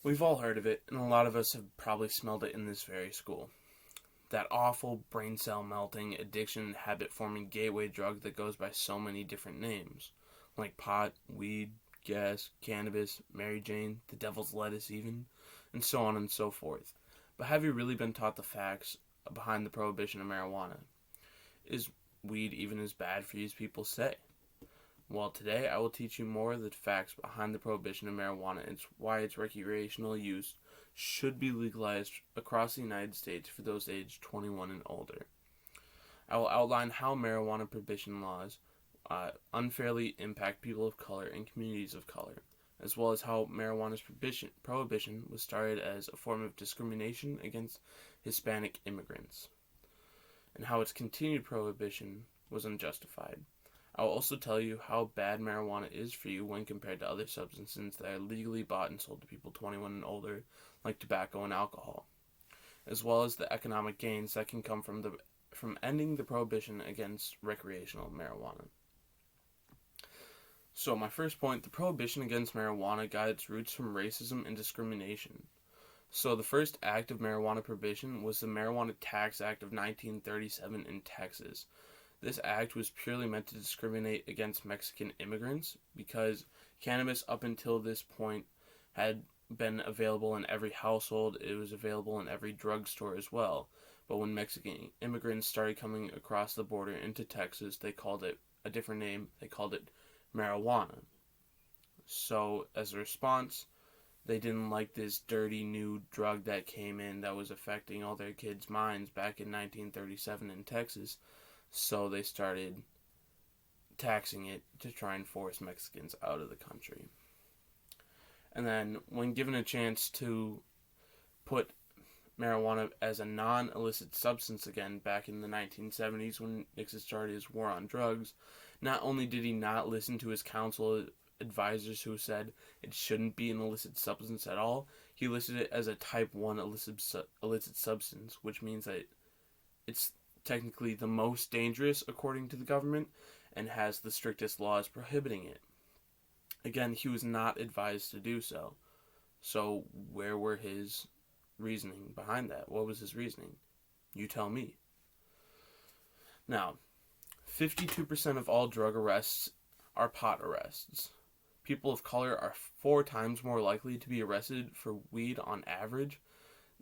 We've all heard of it, and a lot of us have probably smelled it in this very school. That awful brain cell melting, addiction, habit forming gateway drug that goes by so many different names, like pot, weed, gas, cannabis, Mary Jane, the devil's lettuce, even, and so on and so forth. But have you really been taught the facts behind the prohibition of marijuana? Is weed even as bad for you as people say? Well, today I will teach you more of the facts behind the prohibition of marijuana and why its recreational use should be legalized across the United States for those aged 21 and older. I will outline how marijuana prohibition laws unfairly impact people of color and communities of color, as well as how marijuana's prohibition was started as a form of discrimination against Hispanic immigrants, and how its continued prohibition was unjustified. I will also tell you how bad marijuana is for you when compared to other substances that are legally bought and sold to people 21 and older, like tobacco and alcohol, as well as the economic gains that can come from ending the prohibition against recreational marijuana. So my first point, the prohibition against marijuana got its roots from racism and discrimination. So the first act of marijuana prohibition was the Marijuana Tax Act of 1937 in Texas. This act was purely meant to discriminate against Mexican immigrants because cannabis up until this point had been available in every household. It was available in every drugstore as well. But when Mexican immigrants started coming across the border into Texas, they called it a different name. They called it marijuana. So as a response, they didn't like this dirty new drug that came in that was affecting all their kids' minds back in 1937 in Texas. So they started taxing it to try and force Mexicans out of the country. And then, when given a chance to put marijuana as a non-illicit substance again back in the 1970s when Nixon started his war on drugs, not only did he not listen to his council advisors who said it shouldn't be an illicit substance at all, he listed it as a type 1 illicit substance, which means that it's technically the most dangerous according to the government and has the strictest laws prohibiting it. Again, he was not advised to do so. So where were his reasoning behind that? What was his reasoning? You tell me. Now, 52% of all drug arrests are pot arrests. People of color are 4 times more likely to be arrested for weed on average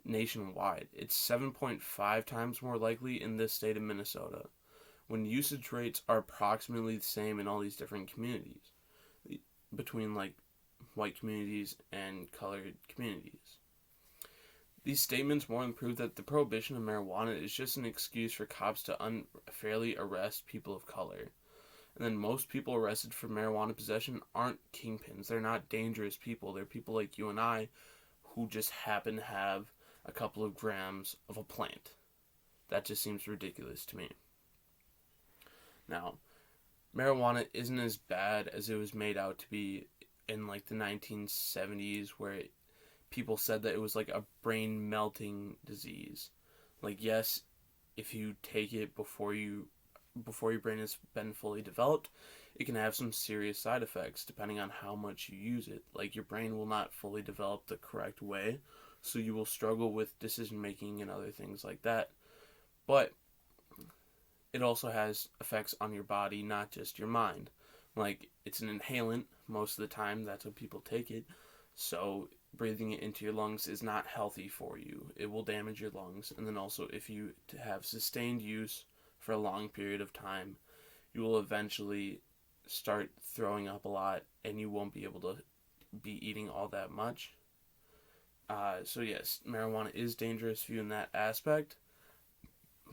nationwide. It's 7.5 times more likely in this state of Minnesota, when usage rates are approximately the same in all these different communities, between like white communities and colored communities. These statements more than prove that the prohibition of marijuana is just an excuse for cops to unfairly arrest people of color. And then most people arrested for marijuana possession aren't kingpins. They're not dangerous people. They're people like you and I who just happen to have a couple of grams of a plant. That just seems ridiculous to me. Now, marijuana isn't as bad as it was made out to be in like the 1970s, where people said that it was like a brain melting disease. Like, yes, if you take it before your brain has been fully developed, it can have some serious side effects depending on how much you use it. Like, your brain will not fully develop the correct way, so you will struggle with decision making and other things like that. But it also has effects on your body, not just your mind. Like, it's an inhalant most of the time. That's when people take it. So breathing it into your lungs is not healthy for you. It will damage your lungs. And then also, if you have sustained use for a long period of time, you will eventually start throwing up a lot, and you won't be able to be eating all that much. So yes, marijuana is dangerous for you in that aspect,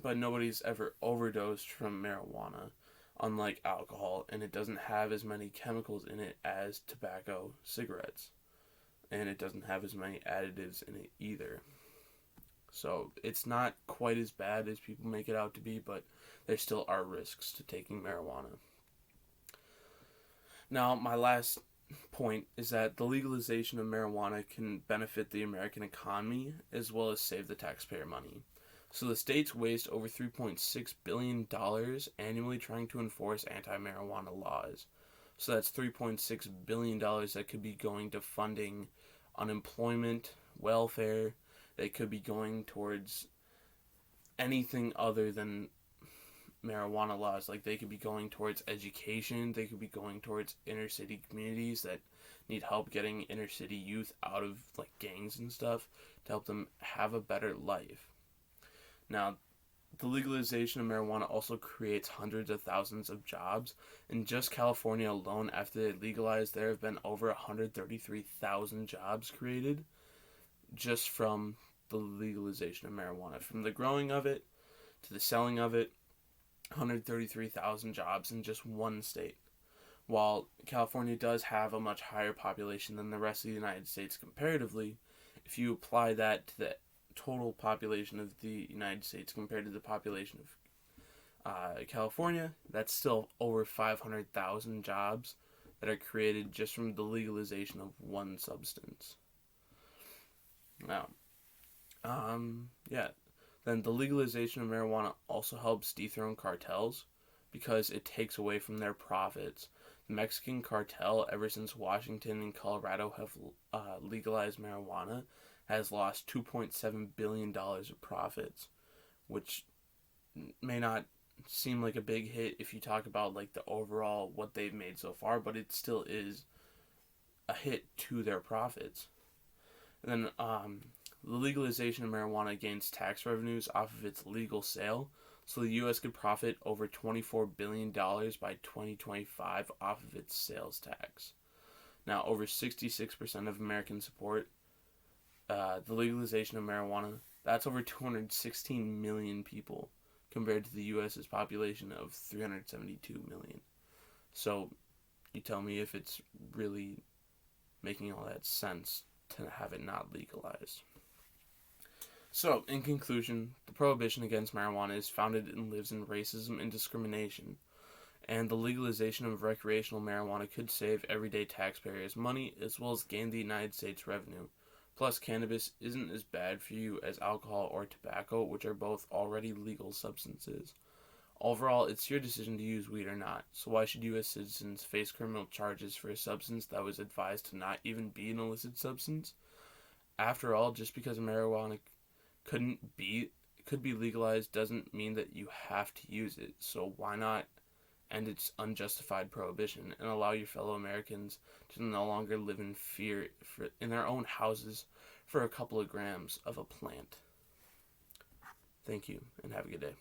but nobody's ever overdosed from marijuana, unlike alcohol, and it doesn't have as many chemicals in it as tobacco, cigarettes, and it doesn't have as many additives in it either. So it's not quite as bad as people make it out to be, but there still are risks to taking marijuana. Now, my last point is that the legalization of marijuana can benefit the American economy as well as save the taxpayer money. So the states waste over $3.6 billion annually trying to enforce anti-marijuana laws. So that's $3.6 billion that could be going to funding unemployment, welfare. They could be going towards anything other than marijuana laws. Like, they could be going towards education. They could be going towards inner city communities that need help getting inner city youth out of like gangs and stuff to help them have a better life. Now, the legalization of marijuana also creates hundreds of thousands of jobs. In just California alone, after they legalized, there have been over 133,000 jobs created just from the legalization of marijuana. From the growing of it to the selling of it, 133,000 jobs in just one state. While California does have a much higher population than the rest of the United States comparatively, if you apply that to the total population of the United States compared to the population of California, that's still over 500,000 jobs that are created just from the legalization of one substance. Now, then the legalization of marijuana also helps dethrone cartels because it takes away from their profits. The Mexican cartel, ever since Washington and Colorado have legalized marijuana, has lost $2.7 billion of profits, which may not seem like a big hit if you talk about like the overall what they've made so far, but it still is a hit to their profits. And then the legalization of marijuana gains tax revenues off of its legal sale, so the U.S. could profit over $24 billion by 2025 off of its sales tax. Now, over 66% of Americans support the legalization of marijuana. That's over 216 million people compared to the U.S.'s population of 372 million. So, you tell me if it's really making all that sense to have it not legalized. So, in conclusion, the prohibition against marijuana is founded and lives in racism and discrimination, and the legalization of recreational marijuana could save everyday taxpayers money as well as gain the United States revenue. Plus, cannabis isn't as bad for you as alcohol or tobacco, which are both already legal substances. Overall, it's your decision to use weed or not, so why should U.S. citizens face criminal charges for a substance that was advised to not even be an illicit substance? After all, just because marijuana could be legalized doesn't mean that you have to use it, so why not end its unjustified prohibition and allow your fellow Americans to no longer live in fear in their own houses for a couple of grams of a plant. Thank you, and have a good day.